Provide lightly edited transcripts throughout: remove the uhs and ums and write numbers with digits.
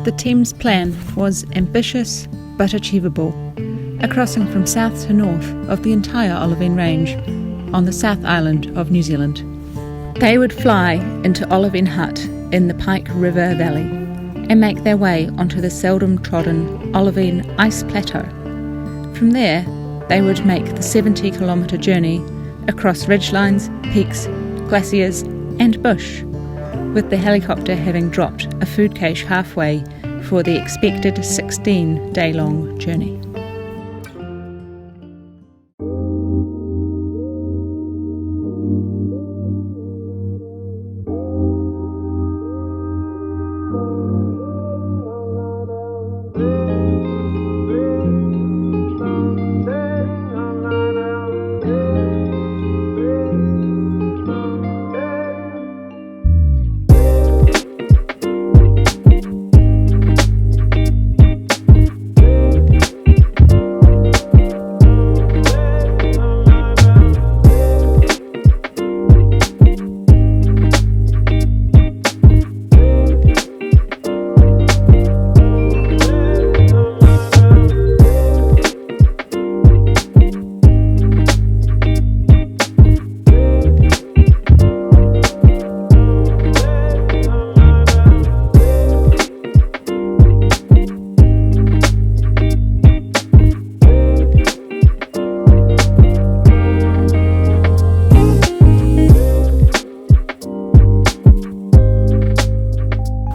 The team's plan was ambitious but achievable, a crossing from south to north of the entire Olivine Range on the South Island of New Zealand. They would fly into Olivine Hut in the Pike River Valley and make their way onto the seldom trodden Olivine Ice Plateau. From there, they would make the 70-kilometre journey across ridgelines, peaks, glaciers and bush, with the helicopter having dropped a food cache halfway for the expected 16-day-long journey.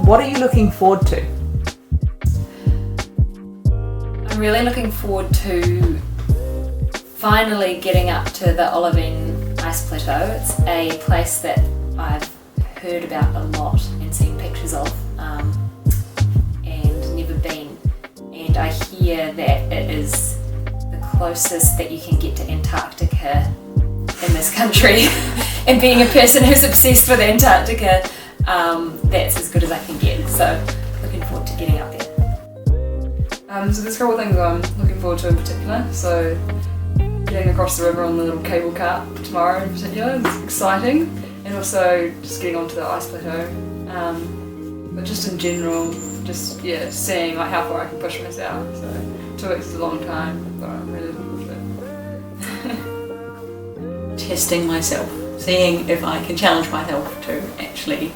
What are you looking forward to? I'm really looking forward to finally getting up to the Olivine Ice Plateau. It's a place that I've heard about a lot and seen pictures of and never been. And I hear that it is the closest that you can get to Antarctica in this country. And being a person who's obsessed with Antarctica, that's as good as I can get, so looking forward to getting up there. So there's a couple of things I'm looking forward to in particular. So getting across the river on the little cable car tomorrow in particular is exciting, and also just getting onto the ice plateau. But just in general, just seeing like how far I can push myself. So 2 weeks is a long time, but I'm really looking forward to it. Testing myself, seeing if I can challenge myself to actually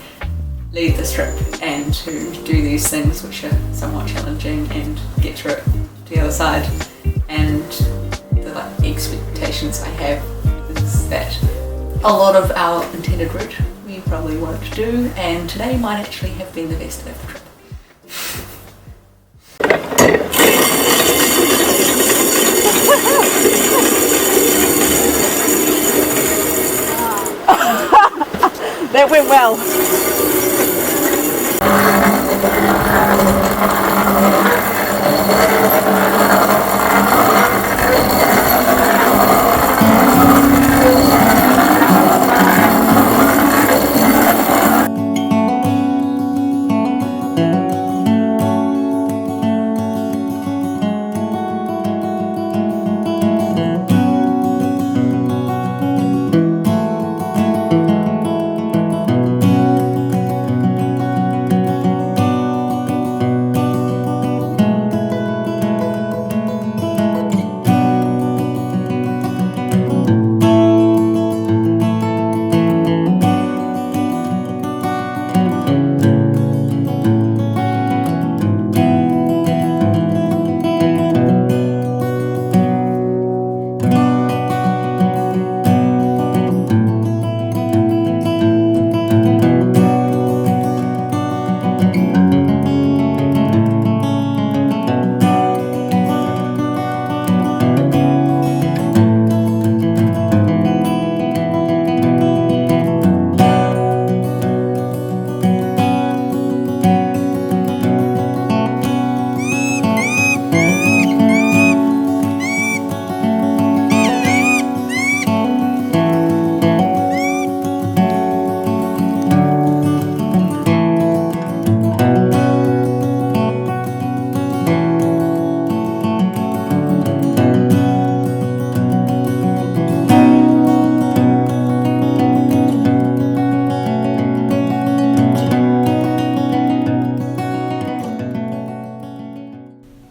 lead this trip and to do these things which are somewhat challenging and get through it to the other side. And the expectations I have is that a lot of our intended route we probably won't do, and today might actually have been the best day of the trip. That went well.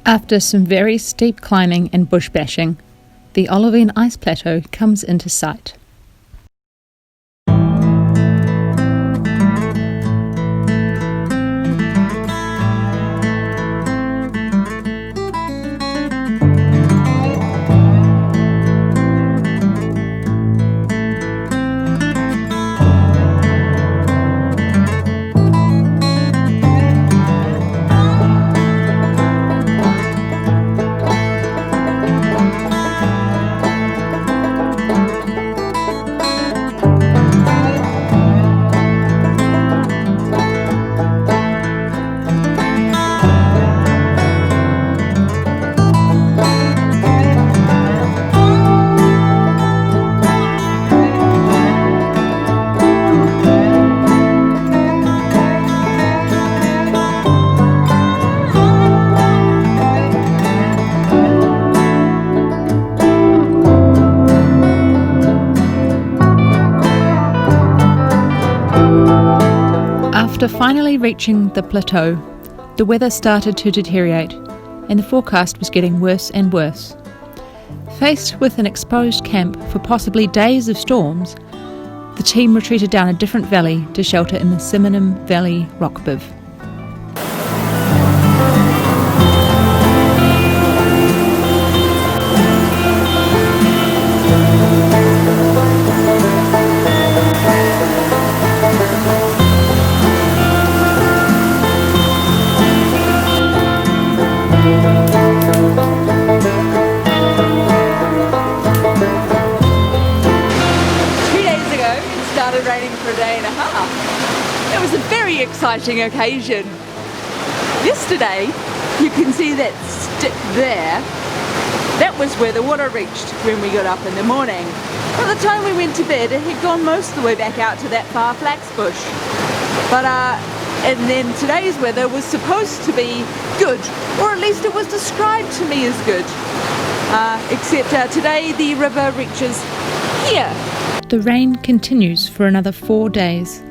After some very steep climbing and bush bashing, the Olivine ice plateau comes into sight. After finally reaching the plateau, the weather started to deteriorate and the forecast was getting worse and worse. Faced with an exposed camp for possibly days of storms, the team retreated down a different valley to shelter in the Simonum Valley rock biv. 2 days ago, it started raining for a day and a half. It was a very exciting occasion. Yesterday, you can see that stick there. That was where the water reached when we got up in the morning. By the time we went to bed, it had gone most of the way back out to that far flax bush. But and then today's weather was supposed to be good, or at least it was described to me as good. Except today the river reaches here. The rain continues for another 4 days,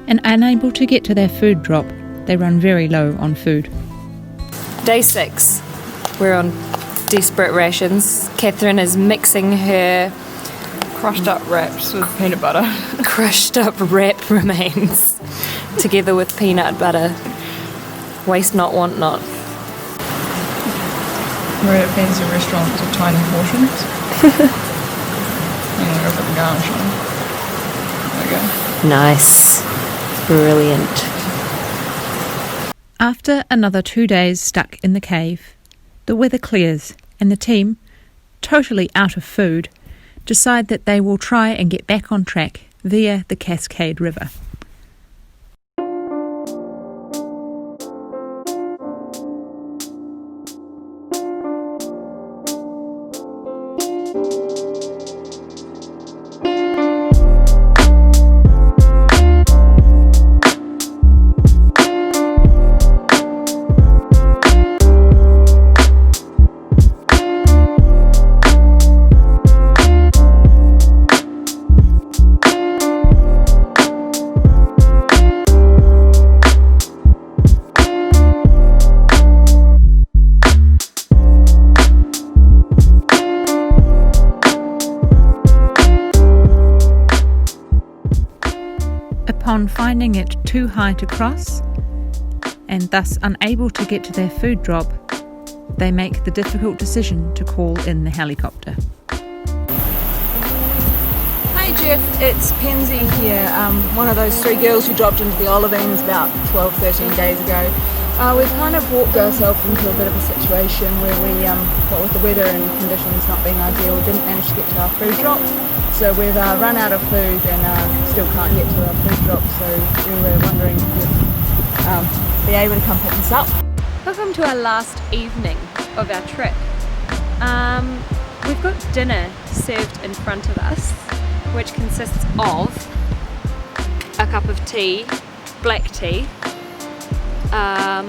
and unable to get to their food drop, they run very low on food. Day 6. We're on desperate rations. Katherine is mixing her Crushed up wraps with peanut butter. crushed up wrap remains together with peanut butter. Waste not, want not. We're at fancy restaurants with tiny portions. And we're put the garnish on. There we go. Nice. Brilliant. After another 2 days stuck in the cave, the weather clears and the team, totally out of food, decide that they will try and get back on track via the Cascade River. Upon finding it too high to cross, and thus unable to get to their food drop, they make the difficult decision to call in the helicopter. Hey Jeff, it's Penzy here, one of those 3 girls who dropped into the Olivines about 12-13 days ago. We've kind of walked ourselves into a bit of a situation where we, what with the weather and conditions not being ideal, didn't manage to get to our food drop. So we've run out of food and still can't get to our food drop, so we were wondering if you'd be able to come pick us up. Welcome to our last evening of our trip. We've got dinner served in front of us, which consists of a cup of tea, black tea, a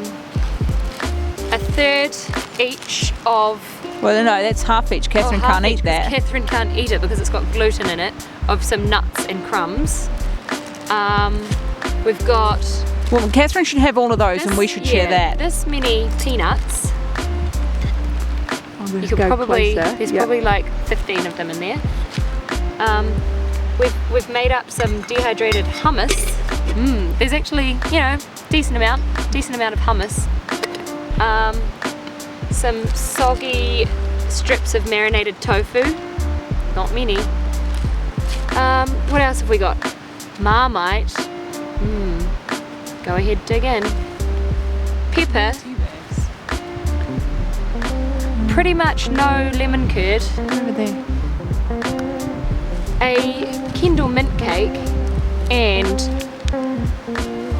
third each of... Well, no, that's half each. Katherine can't eat that. Katherine can't eat it because it's got gluten in it, of some nuts and crumbs. We've got... Well, Katherine should have all of those and we should share that. This many peanuts, You could probably there's probably like 15 of them in there. We've made up some dehydrated hummus. There's actually, decent amount of hummus. Some soggy strips of marinated tofu. Not many. What else have we got? Marmite. Go ahead, dig in. Pepper. Pretty much no lemon curd. Over there. A Kendal mint cake and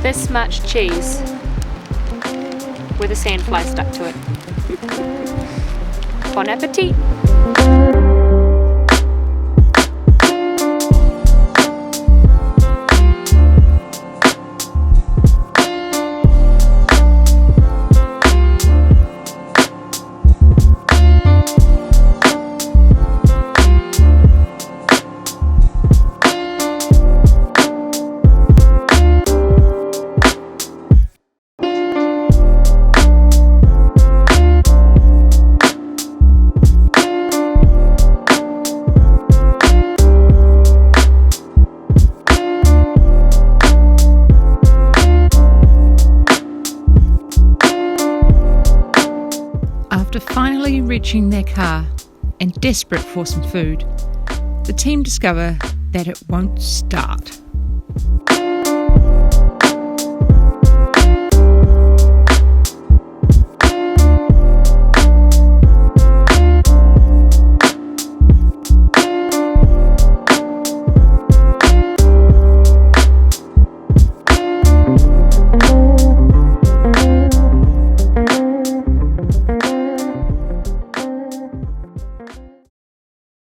this much cheese with a sandfly stuck to it. Bon appetit! After finally reaching their car and desperate for some food, the team discover that it won't start.